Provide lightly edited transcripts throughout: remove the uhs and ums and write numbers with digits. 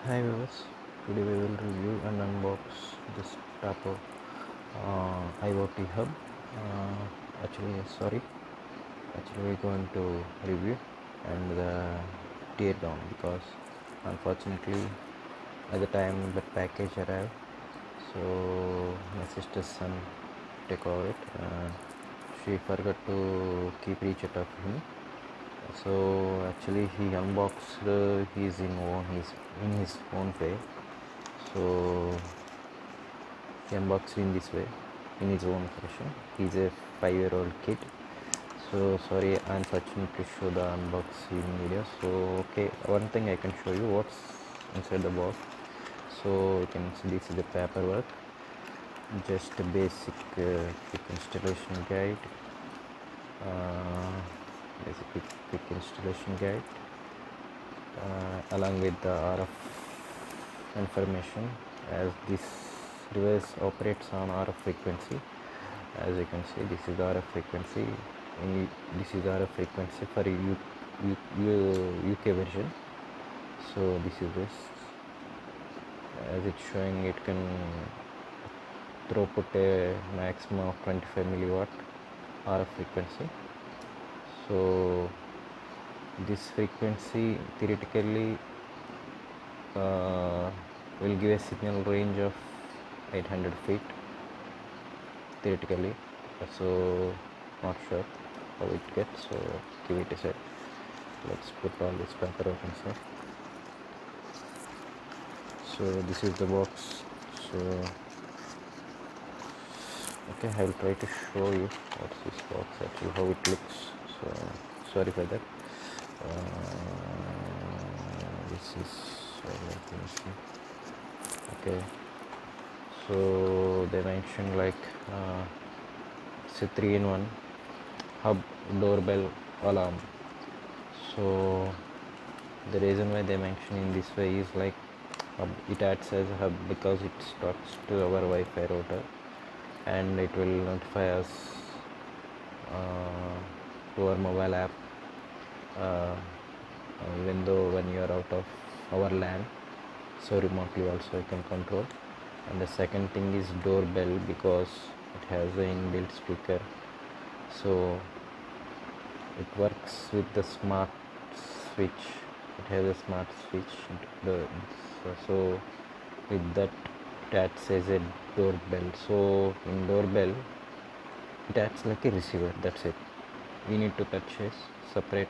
Hi viewers, today we will review and unbox this tapo IoT hub. Actually we're going to review and tear down because unfortunately at the time that package arrived, so my sister's son take over it. She forgot to keep reach of him, so actually he unboxed in his own way. So he unboxed in this way in his own fashion. He's a 5-year-old kid, so sorry unfortunate to show the unboxing video. So okay, one thing I can show you what's inside the box. So you can see this is the paperwork, just a basic quick installation guide, uh, quick installation guide, along with the RF information, as this device operates on RF frequency. As you can see, this is the RF frequency. This is the RF frequency for UK version. So this is this. As it's showing, it can throughput a maximum of 25 milliwatt RF frequency. So this frequency theoretically will give a signal range of 800 feet theoretically. So not sure how it gets, so give it a set. Let's put all this paperwork inside. So this is the box. So okay, I will try to show you what's this box actually, how it looks. So sorry for that. This is okay. So they mentioned like it's a 3-in-1 hub, doorbell, alarm. So the reason why they mention in this way is like it acts as a hub because it talks to our Wi-Fi router and it will notify us to our mobile app, even though when you are out of our LAN, so remotely also you can control. And the second thing is doorbell because it has an inbuilt speaker, so it works with the smart switch. It has a smart switch, so with that it acts as a doorbell. So in doorbell it acts like a receiver, that's it. We need to purchase separate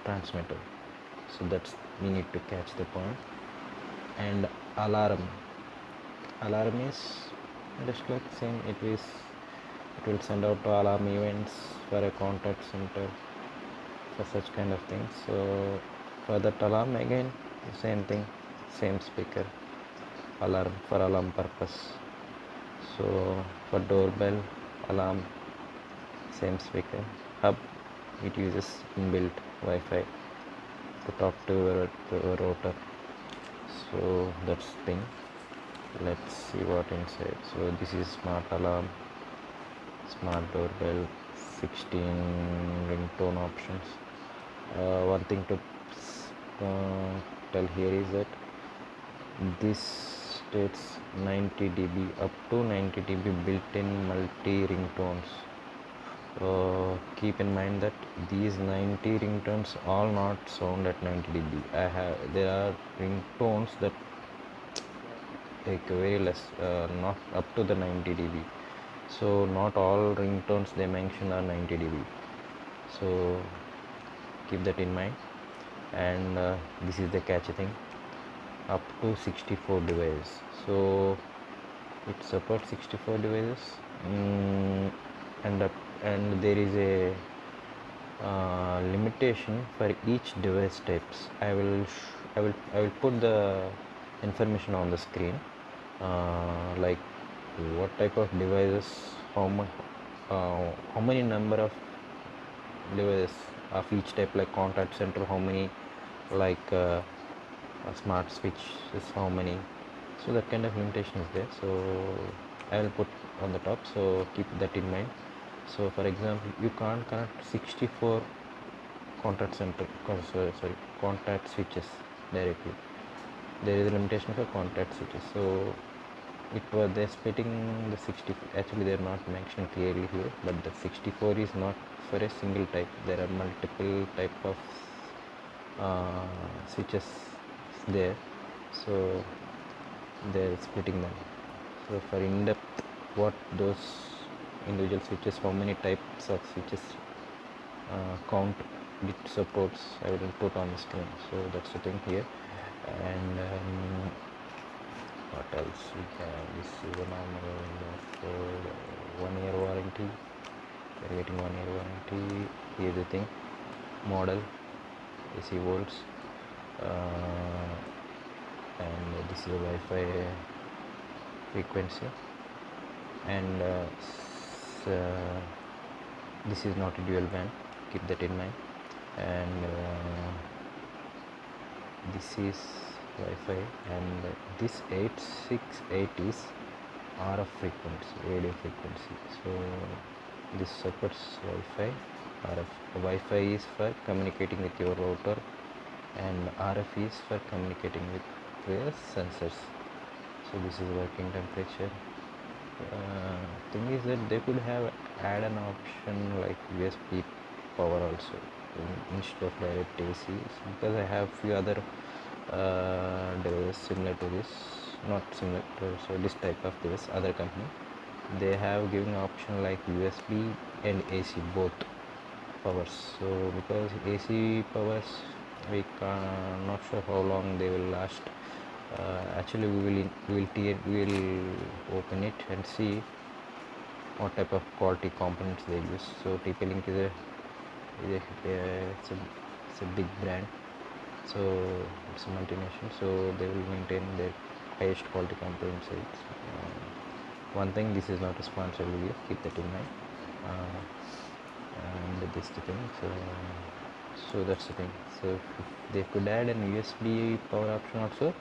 transmitter, so that's we need to catch the point. And alarm is just like same, it will send out alarm events for a contact center for such kind of things. So for that alarm again same thing, same speaker, alarm for alarm purpose. So for doorbell, alarm, same speaker. Hub, it uses inbuilt Wi-Fi to talk to a router. So that's the thing. Let's see what inside. So this is smart alarm, smart doorbell, 16 ringtone options. One thing to tell here is that this states 90 dB, up to 90 dB built-in multi ringtones. Keep in mind that these 90 ringtones all not sound at 90 dB. There are ringtones that take very less, not up to the 90 dB. So not all ringtones they mention are 90 dB. So keep that in mind. And this is the catchy thing, up to 64 devices. So it supports 64 devices, and there is a limitation for each device types. I will put the information on the screen, like what type of devices, how many number of devices of each type, like contact center how many, like a smart switch is how many. So that kind of limitation is there, so I will put on the top, so keep that in mind. So for example, you can't connect 64 contact center contact switches directly. there is a limitation for contact switches. So they're splitting the 60, actually they're not mentioned clearly here, but the 64 is not for a single type. There are multiple type of switches there, so they're splitting them. So for in-depth what those individual switches, how many types of switches count it supports, I will put on the screen. So that's the thing here. And what else we have? This is a normal for 1 year warranty. We're getting 1 year warranty. Here's the thing: model, AC volts, and this is a Wi-Fi frequency, and this is not a dual band, keep that in mind. And this is Wi-Fi, and this 868 is RF frequency, radio frequency. So this supports Wi-Fi. RF Wi-Fi is for communicating with your router, and RF is for communicating with various sensors. So this is working temperature. Thing is that they could have add an option like USB power also instead of direct AC, because I have few other devices similar to this, not similar to, so this type of device, other company, they have given option like USB and AC both powers. So because AC powers we can not sure how long they will last. Actually we will open it and see what type of quality components they use. So Tplink is it's a big brand, so it's a multinational, so they will maintain their highest quality components. One thing, this is not a sponsored video, keep that in mind. And this the thing, so that's the thing. So if they could add an USB power option also,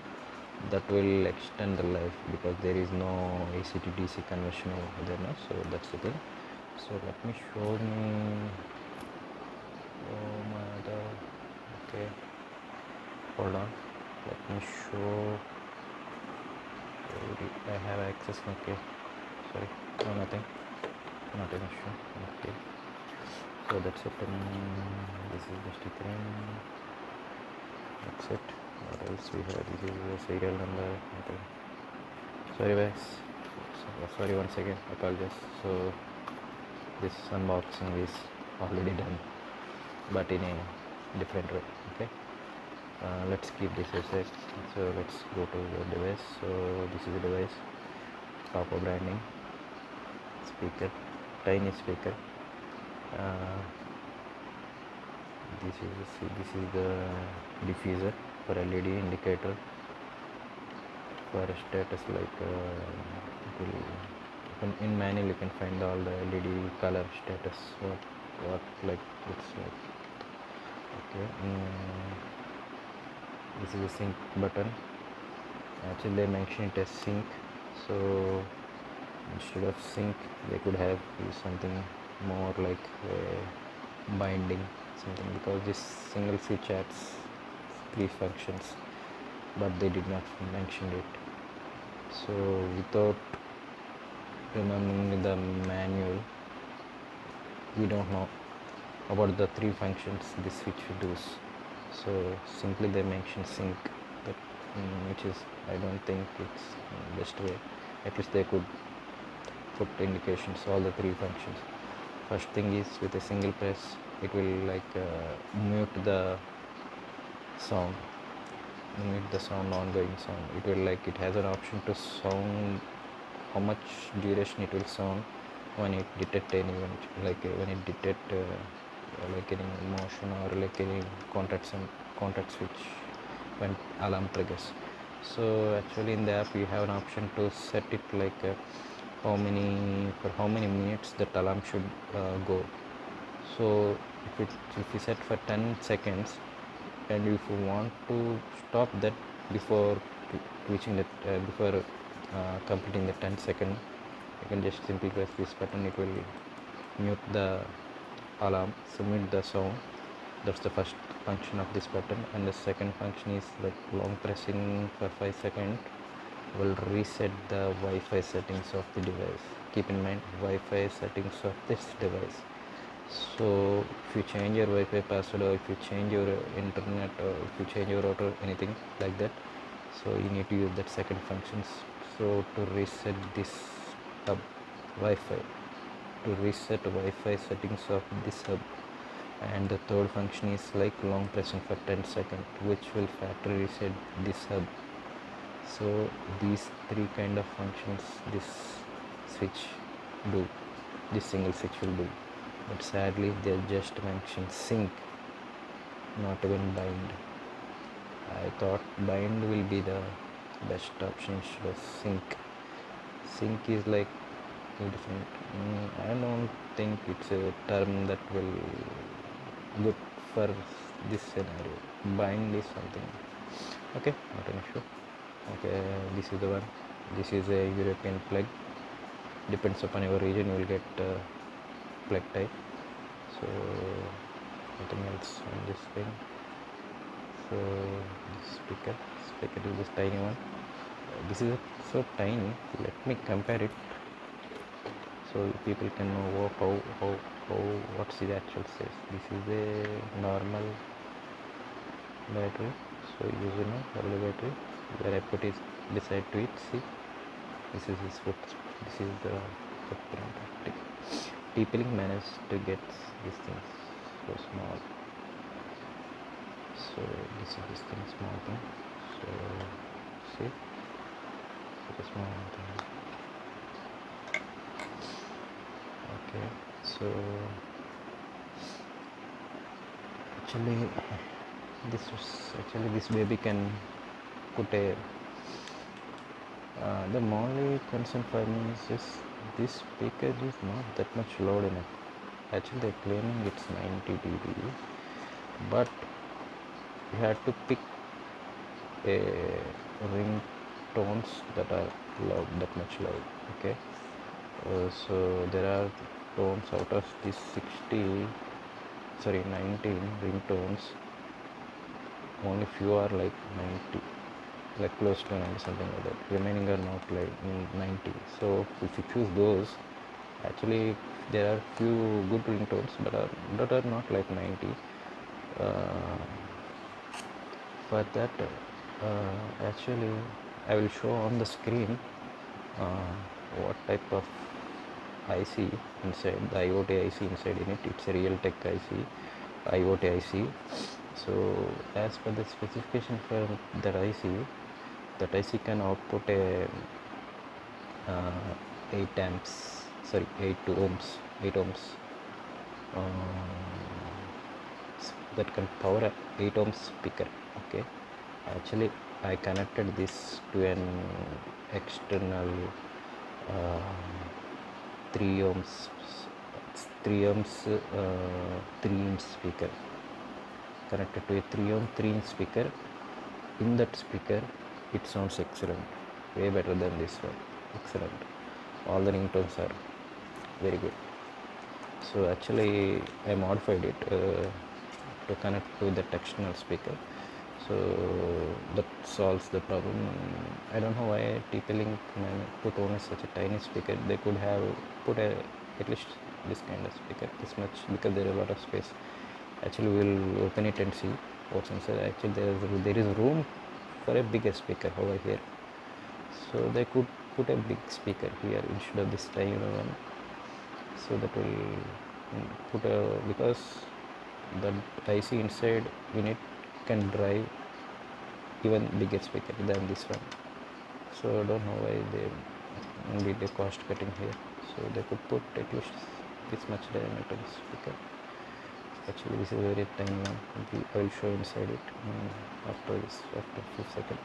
that will extend the life, because there is no AC to DC conversion over there now. So that's the thing. So let me show me, oh my god, okay, hold on, let me show. I have access, okay, sorry, no, nothing, not an issue, okay. So that's it, this is just a thing, that's it. What else we have? This is the serial number, okay. Sorry guys, sorry once again, apologize. So this unboxing is already done, but in a different way, okay. Let's keep this aside. So let's go to the device. So this is the device, tapo branding, speaker, tiny speaker. This is the diffuser for LED indicator for a status, like in manual you can find all the LED color status, what like it's like, okay. This is a sync button. Actually they mention it as sync, so instead of sync they could have used something more like binding something, because this single switch adds 3 functions, but they did not mention it. So without remembering the manual, we don't know about the 3 functions this switch does. So simply they mention sync, that which is, I don't think it's best way. At least they could put indications all the 3 functions. First thing is, with a single press it will like mute the sound, ongoing sound. It will like, it has an option to sound how much duration it will sound when it detect any event, like when it detect like any motion or like any contact switch when alarm triggers. So actually in the app you have an option to set it like how many minutes that alarm should go. So if you set for 10 seconds, and if you want to stop that before reaching that before completing the 10-second, you can just simply press this button. It will mute the alarm, so mute the sound, That's the first function of this button, and the second function is like long pressing for 5 seconds will reset the Wi-Fi settings of the device. Keep in mind Wi-Fi settings of this device. So if you change your Wi-Fi password, or if you change your internet, or if you change your router, anything like that, so you need to use that second functions. So to reset this hub Wi-Fi, to reset Wi-Fi settings of this hub, and the third function is like long pressing for 10 seconds, which will factory reset this hub. So these three kind of functions this switch do, this single switch will do, but sadly they just mentioned sync, not even bind. I thought bind will be the best option instead of sync. Sync is like different. I don't think it's a term that will good for this scenario. Bind is something. Okay, not an issue. Okay, this is the one. This is a European plug. Depends upon your region, you will get plug type. So nothing else on this thing. So speaker is this tiny one. This is so tiny. Let me compare it so people can know how what's the actual size. This is a normal battery. So you know double battery. Where I put it beside to it. See, this is his foot. This is the footprint. Tplink managed to get these things so small. So this is this thing, small thing. So see, such a small thing. Okay, so actually this baby can put a the only concern for me is just this speaker is not that much loud enough. Actually they're claiming it's 90 dB, but you have to pick a ringtones that are loud, that much loud. Okay, so there are tones out of these 19 ringtones, only few are like 90, like close to 90, something like that. Remaining are not like 90. So if you choose those, actually there are few good ringtones that are not like 90. For that, actually I will show on the screen what type of IC inside, the IoT IC inside in it. It's a Realtek IC, IoT IC. So as per the specification for that IC can output a 8 ohms that can power a 8 ohms speaker. Okay, actually I connected this to an external 3 ohms 3-inch speaker, connected to a 3 ohm 3-inch speaker. In that speaker it sounds excellent, way better than this one. Excellent, all the ringtones are very good. So actually I modified it to connect to that external speaker, so that solves the problem. I don't know why Tplink put only such a tiny speaker. They could have put at least this kind of speaker, this much, because there is a lot of space. Actually we'll open it and see what's inside. Actually there is room for a bigger speaker over here, so they could put a big speaker here instead of this tiny one. So that will put a, because the IC inside unit can drive even bigger speaker than this one. So I don't know why they did a cost cutting here. So they could put at least this much diameter speaker. Actually this is a very tiny one. I will show inside it after few seconds.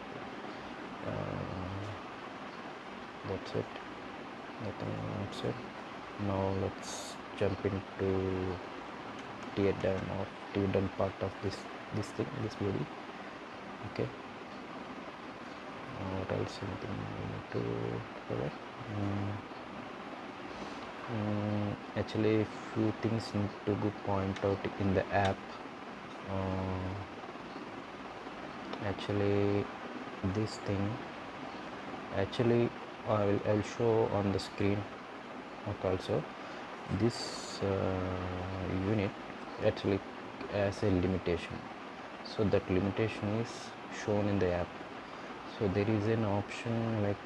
That's it, nothing outside. Now let's jump into teardown part of this baby. Okay, what else anything we need to cover? Actually few things need to be pointed out in the app. uh, actually this thing actually I'll show on the screen also. This unit actually has a limitation, so that limitation is shown in the app. So there is an option like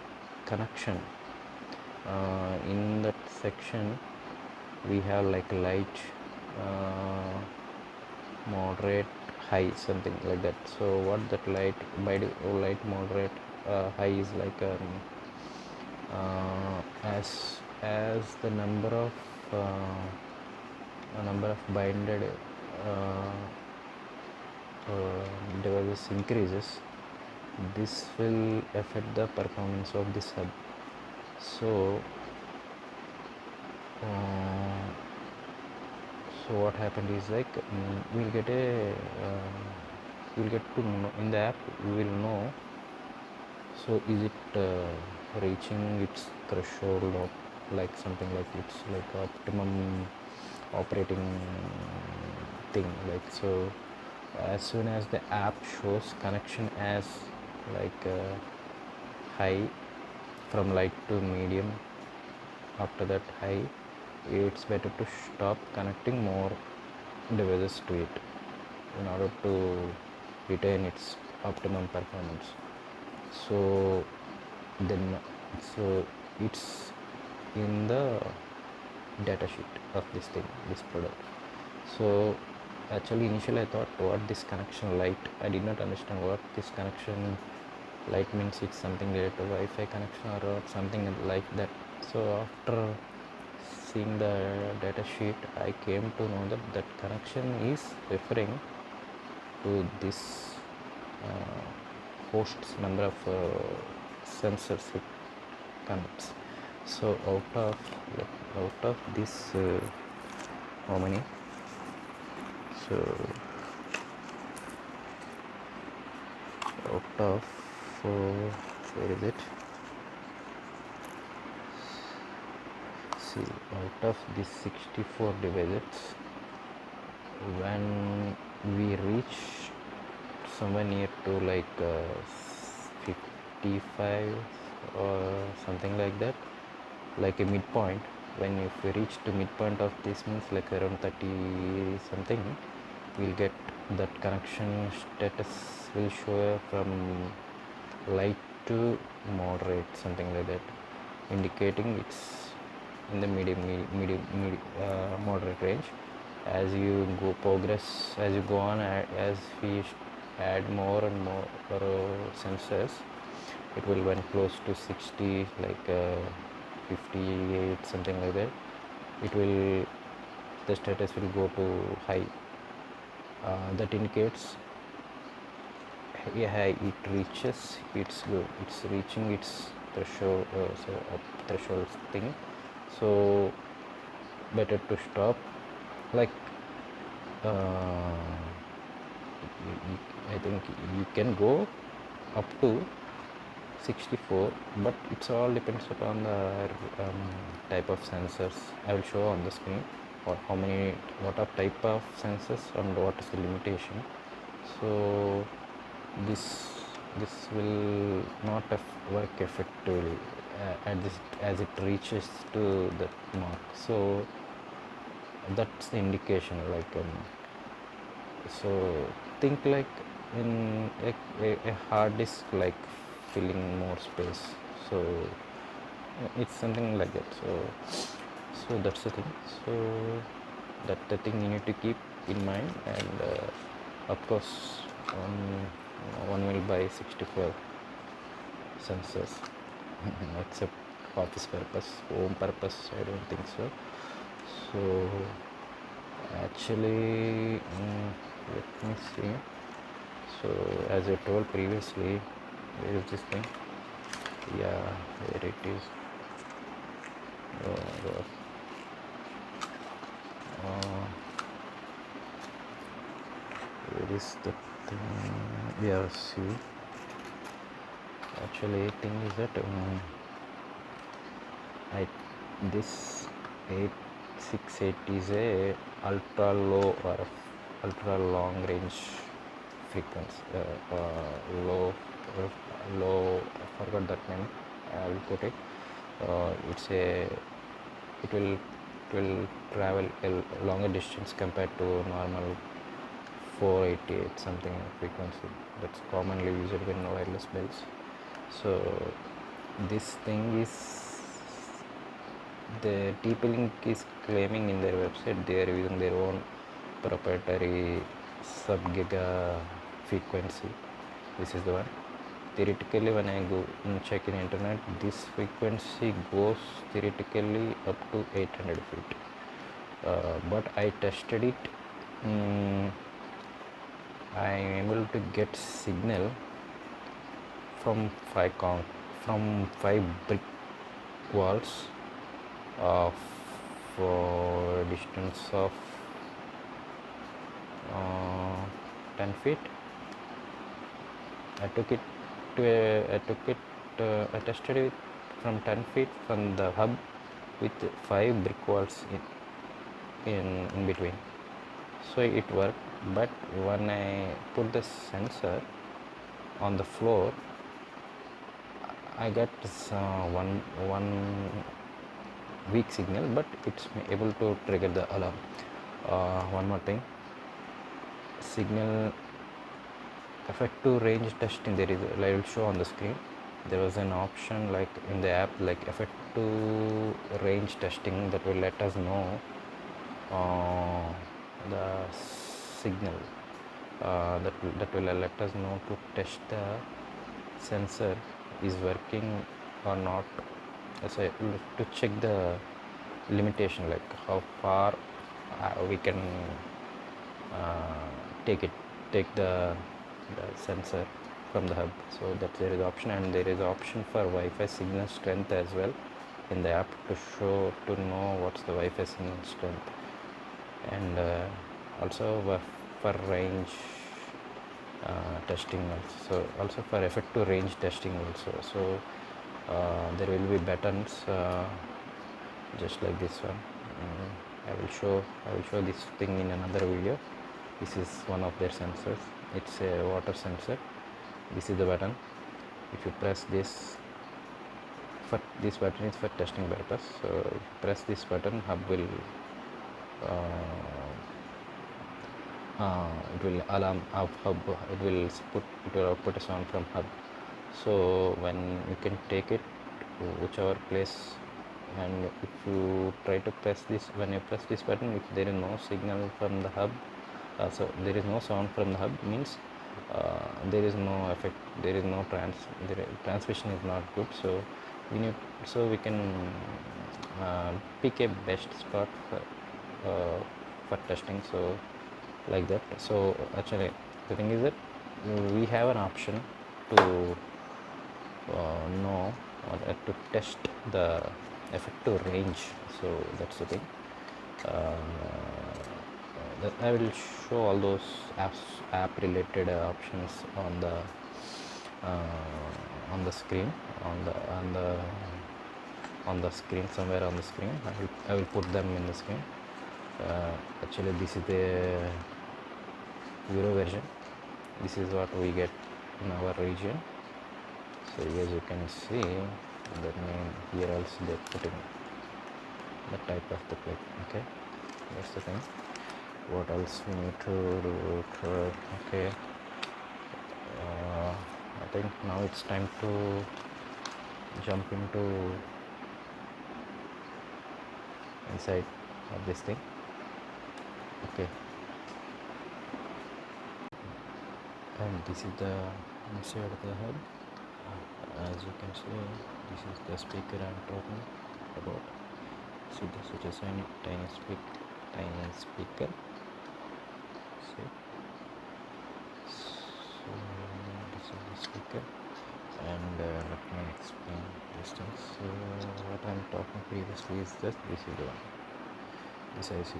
connection. In that section we have like light, moderate, high, something like that. So what that light by the light, moderate, high is like as the number of binded devices increases, this will affect the performance of this hub. So uh, so what happened is like we'll get to know in the app, we will know. So is it reaching its threshold of like something like it's like optimum operating thing, like so as soon as the app shows connection as like high, from light to medium, after that high, it's better to stop connecting more devices to it in order to retain its optimum performance. So then so it's in the data sheet of this thing, this product. So actually initially I thought what this connection light, I did not understand what this connection light means. It's something related to Wi-Fi connection or something like that. So after seeing the data sheet, I came to know that that connection is referring to this hosts number of sensors it connects. So out of this how many, so out of where is it, see, out of these 64 devices, when we reach somewhere near to like 55 or something like that, like a midpoint, when if we reach to midpoint of this means like around 30 something, we'll get that connection status will show from light to moderate, something like that, indicating it's in the medium moderate range. As you go progress, as you go on, as we add more and more sensors, it will went close to 60, like 58, something like that. It will, the status will go to high. That indicates, yeah, it reaches, it's good, it's reaching its threshold, threshold thing. So better to stop, like I think you can go up to 64, but it's all depends upon the type of sensors. I will show on the screen or how many, what are type of sensors and what is the limitation. So this will not work effectively at this as it reaches to the mark. So that's the indication, like so think like in a hard disk, like filling more space. So it's something like that. So that's the thing. So that's the thing you need to keep in mind. And of course one will buy 64 sensors except office purpose, home purpose I don't think so. So actually let me see. So as I told previously, where is this thing? Yeah, there it is. Oh god. Where is the thing? Yeah, see, actually thing is that I this 868 is a ultra low RF. ultra long range frequency, low, I forgot that name, I will put it. It's a it will travel a longer distance compared to normal 488 something frequency that's commonly used in wireless bells. So this thing is, the Tplink is claiming in their website they are using their own proprietary sub-giga frequency. This is the one. Theoretically, when I go and check in internet, this frequency goes theoretically up to 800 feet. But I tested it. I am able to get signal from five brick walls of for distance of 10 feet. I tested it from 10 feet from the hub with 5 brick walls in between. So it worked, but when I put the sensor on the floor, I got this one weak signal, but it's able to trigger the alarm. One more thing, signal effective range testing, there is, I will show on the screen, there was an option like in the app, like effective range testing, that will let us know the signal, that will let us know to test the sensor is working or not. So to check the limitation, like how far we can take the sensor from the hub. So that there is option, and there is option for Wi-Fi signal strength as well in the app to know what's the Wi-Fi signal strength, and also for range testing also for effective range testing also. So there will be buttons just like this one. I will show this thing in another video. This is one of their sensors. It's a water sensor. This is the button. If you press this, this button is for testing purpose. So if you press this button, hub will it will alarm of hub. It will output a sound from hub. So when you can take it to whichever place, and if you try to press this, when you press this button, if there is no signal from the hub, so there is no sound from the hub, means there is no effect, there is no transmission is not good. So we can pick a best spot for testing, so like that. So actually the thing is that we have an option to know or to test the effective range. So that's the thing. I will show all those app related options on the screen, on the screen, somewhere on the screen. I will put them in the screen. Actually this is the Euro version. This is what we get in our region. So as you can see, that means here also they're putting the type of the plate. Okay, that's the thing. What else we need to do? Okay, I think now it's time to jump into inside of this thing. Okay, and this is the inside of the hub. As you can see, this is the speaker I'm talking about. See, this is just a tiny speaker. See, so this is the speaker, and let me explain this thing. So what I'm talking previously is just this is the one, this IC.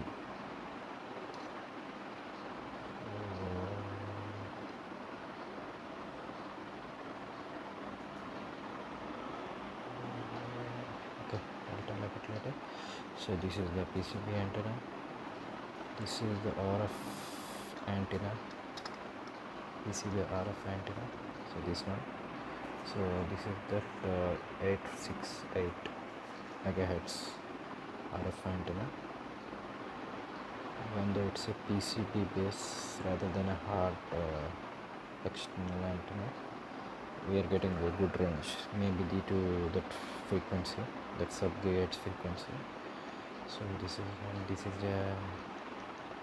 So this is the PCB antenna, this is the RF antenna. This is the RF antenna, so this one. So this is that 868 megahertz RF antenna. Even though it's a PCB base rather than a hard external antenna, we are getting a good range, maybe due to that frequency, that sub-gigahertz frequency. So this is the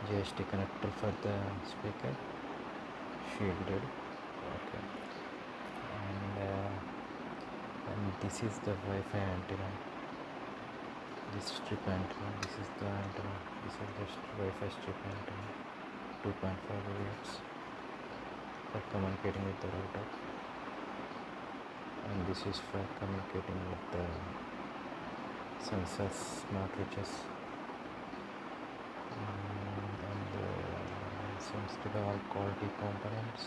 JST connector for the speaker, shielded. Okay, and this is the Wi-Fi antenna. This strip antenna. This is the antenna. This is the Wi-Fi strip antenna. 2.5 GHz for communicating with the router. And this is for communicating with the sensors, smart switches, and seems to be all quality components.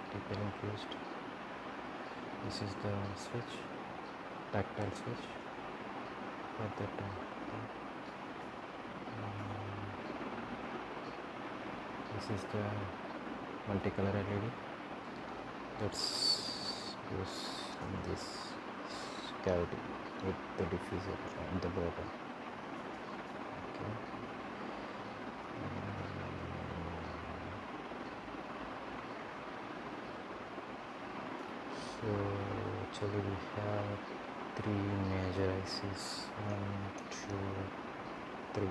Tplink used. This is the switch, tactile switch for that. This is the multicolor LED that's goes in this cavity with the diffuser and the bottom. Okay. So actually we have 3 major ICs, 1, 2, 3.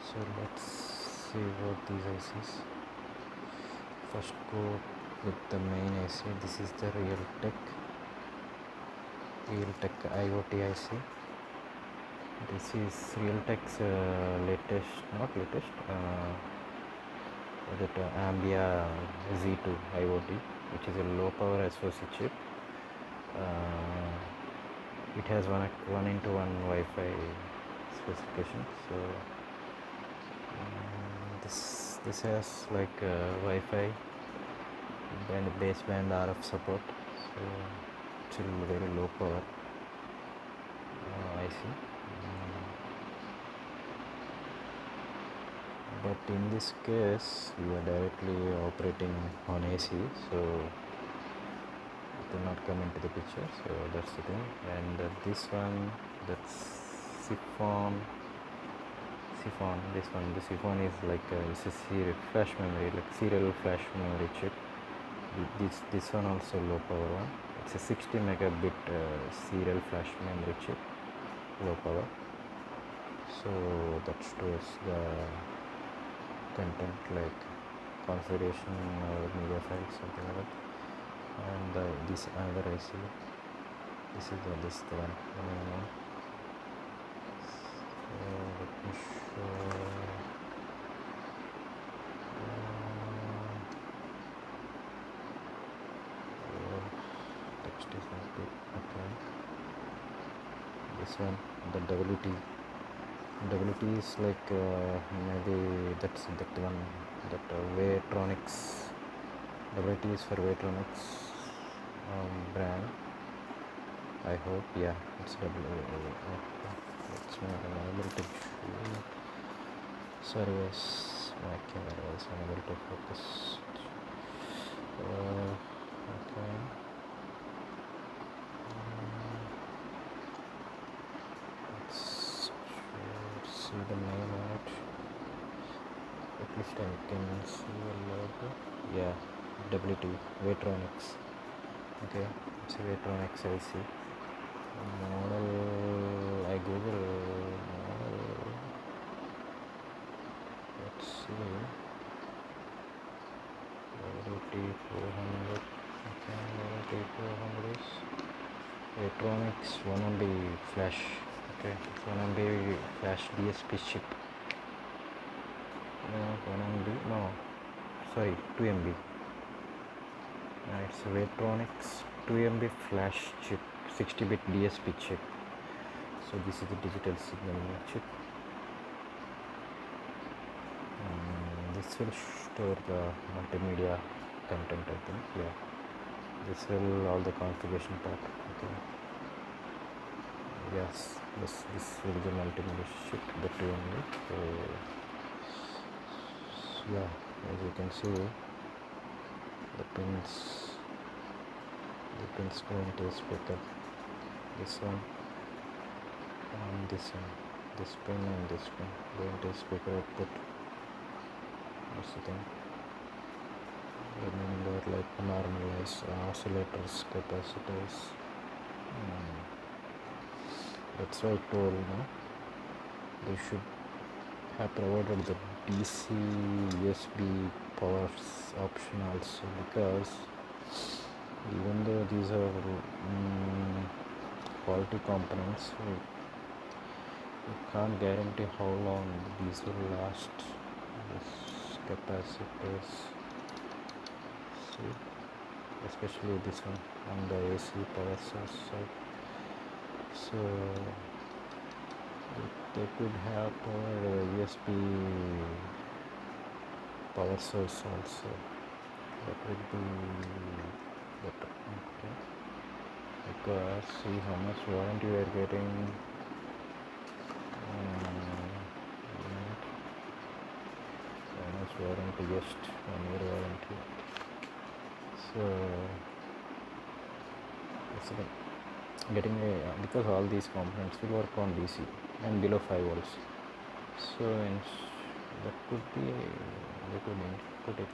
So let's see what these ICs. First go with the main IC. This is the Realtek IoT IC. This is Realtek's Ambia Z2 IoT, which is a low power SoC chip. It has 1:1 Wi-Fi specification. So this has like Wi-Fi and baseband RF support. So it's a very low power IC. But in this case we are directly operating on AC, so it will not come into the picture. So that's the thing. And this one, that's siphon. This one, the siphon is like it's a serial flash memory, like serial flash memory chip. This one also low power one. It's a 60 megabit serial flash memory chip, low power. So that stores the content like configuration or media files, something like that. And this another IC. This is the one. Let me show. Text is not good. Okay. This one, the WT is like maybe that's that one, that Waytronics. WT is for Waytronics brand. I hope, yeah, it's it's not unable to show. Sorry guys, my camera was unable to focus. Okay. Let's see the name on it. At least I can see a logo. Yeah, WT, Waytronics. Okay, it's a Waytronics IC. Model, I Google model. Let's see. T400. Okay, T400 is Waytronics 1MB flash. Okay, 1MB flash DSP chip. 1MB, no, sorry, 2MB. It's Waytronics 2MB flash chip, 60-bit DSP chip. So this is the digital signal chip. This will store the multimedia content, I think. Yeah, this will all the configuration part. Okay. Yes, this will be multimedia chip, the 2MB. So yeah, As you can see, the pins going to speaker, this one and this one, this pin and this pin going to speaker output. That's the thing. Remember, like normalize oscillators, capacitors. That's why I told they should have provided the DC USB power option also, because even though these are quality components, we can't guarantee how long these will last. This capacitors, see, especially this one on the AC power source side. So they could have powered USB power source also. That would be better. Okay. Because see how much warranty we are getting. How much warranty? Just 1 year warranty. So that's the getting because all these components will work on DC and below 5 volts. So that could be they could put it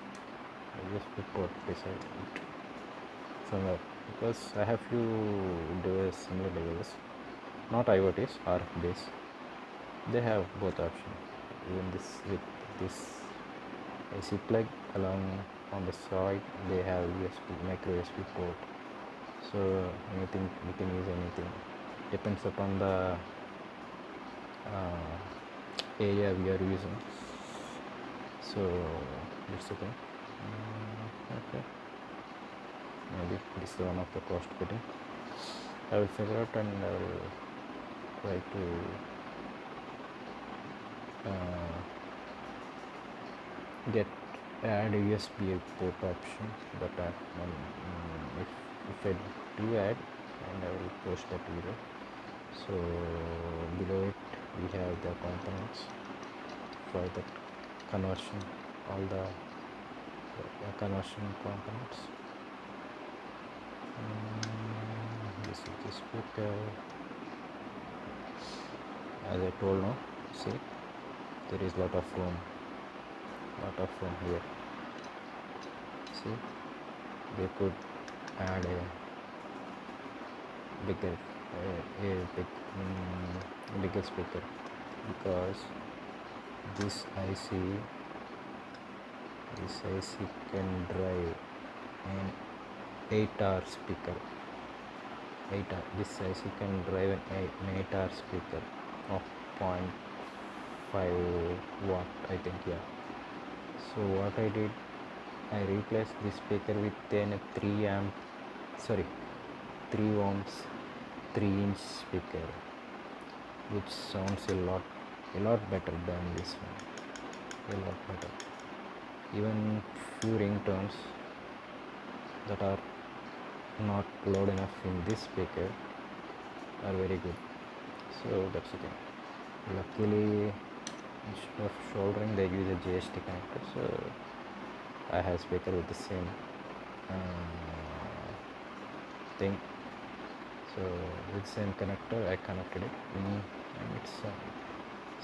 USB port beside it somewhere, because I have few devices, similar devices, not IoTs, RF based. They have both options. Even this with this AC plug along on the side, they have USB micro USB port. So anything we can use anything, depends upon the area we are using. So that's the thing. Okay, maybe this is one of the cost cutting. I will figure out and I will try to get add USB port option, but if I do add, and I will post that video. So below it we have the components for the conversion, all the conversion components. This is the speaker. As I told now, see, there is lot of room here. See, they could add a bigger bigger speaker, because this IC can drive an 8-hour speaker. This IC can drive an 8-hour speaker of 0.5 watt, I think. Yeah. So what I did, I replaced this speaker with a 3 ohms 3-inch speaker, which sounds a lot better than this one, a lot better. Even few ringtones that are not loud enough in this speaker are very good. So that's the thing. Luckily, instead of soldering, they use a JST connector, so I have speaker with the same thing. So with same connector I connected it, and it's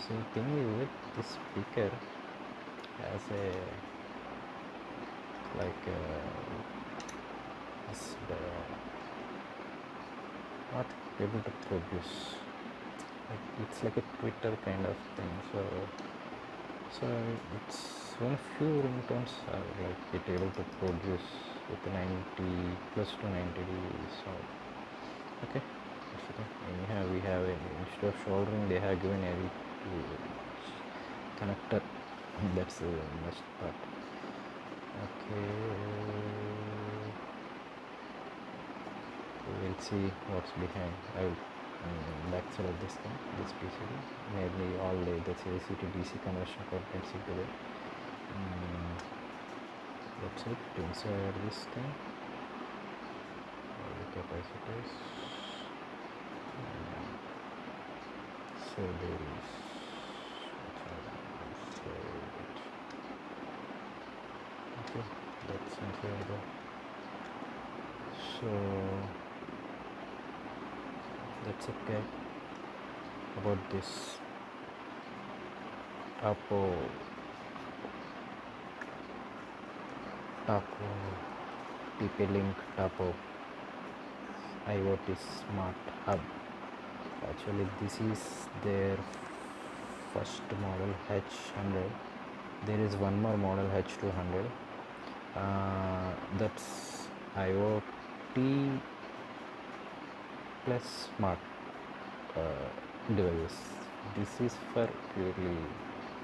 so thing is with this speaker has a like not able to produce, it's like a Twitter kind of thing. So it's one few ringtones are like it able to produce with 90 plus to 90 dB sound. Okay, anyhow we have instead of soldering they have given a connector. That's the best part. Okay, we'll see what's behind. I will backside of this thing, this PCB, maybe all the AC to DC conversion components into it. That's it. Inside this thing, all the capacitors. So there is here. So that's it, guys, about this tapo Tplink tapo IoT smart hub. Actually, this is their first model, H100. There is one more model, H200. That's IoT plus smart devices. This is for purely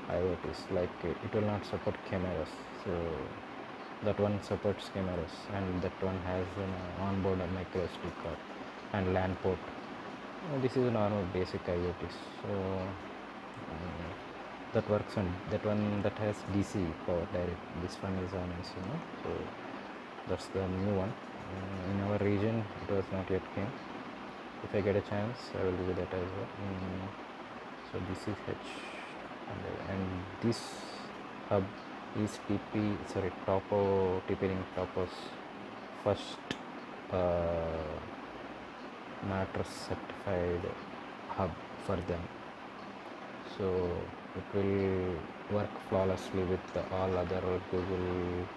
IoTs, like it will not support cameras. So that one supports cameras, and that one has an onboard micro stick and LAN port. This is a normal basic IoT. So that works on that one, that has DC power direct. This one is on AC, so that's the new one. In our region it was not yet came. If I get a chance, I will do that as well. So this is and this hub is Tplink Tapo's first mattress certified hub for them. So it will work flawlessly with all other Google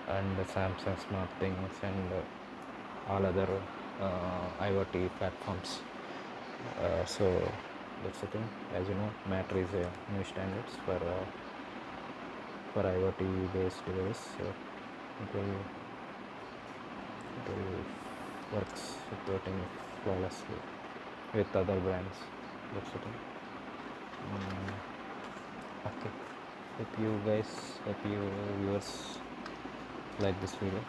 and Samsung smart things and all other IoT platforms. So that's the thing. As you know, Matter is a new standards for IoT based device. So it will works without any flawlessly with other brands. That's the thing. Okay. Hope you viewers like this video.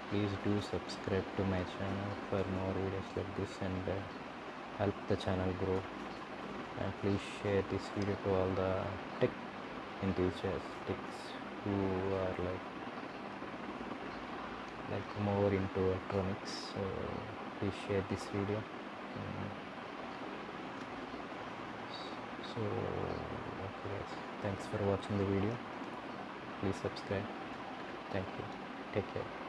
Please do subscribe to my channel for more videos like this and help the channel grow. And please share this video to all the tech enthusiasts who are like more into electronics. So please share this video. So okay guys, thanks for watching the video. Please subscribe. Thank you. Take care.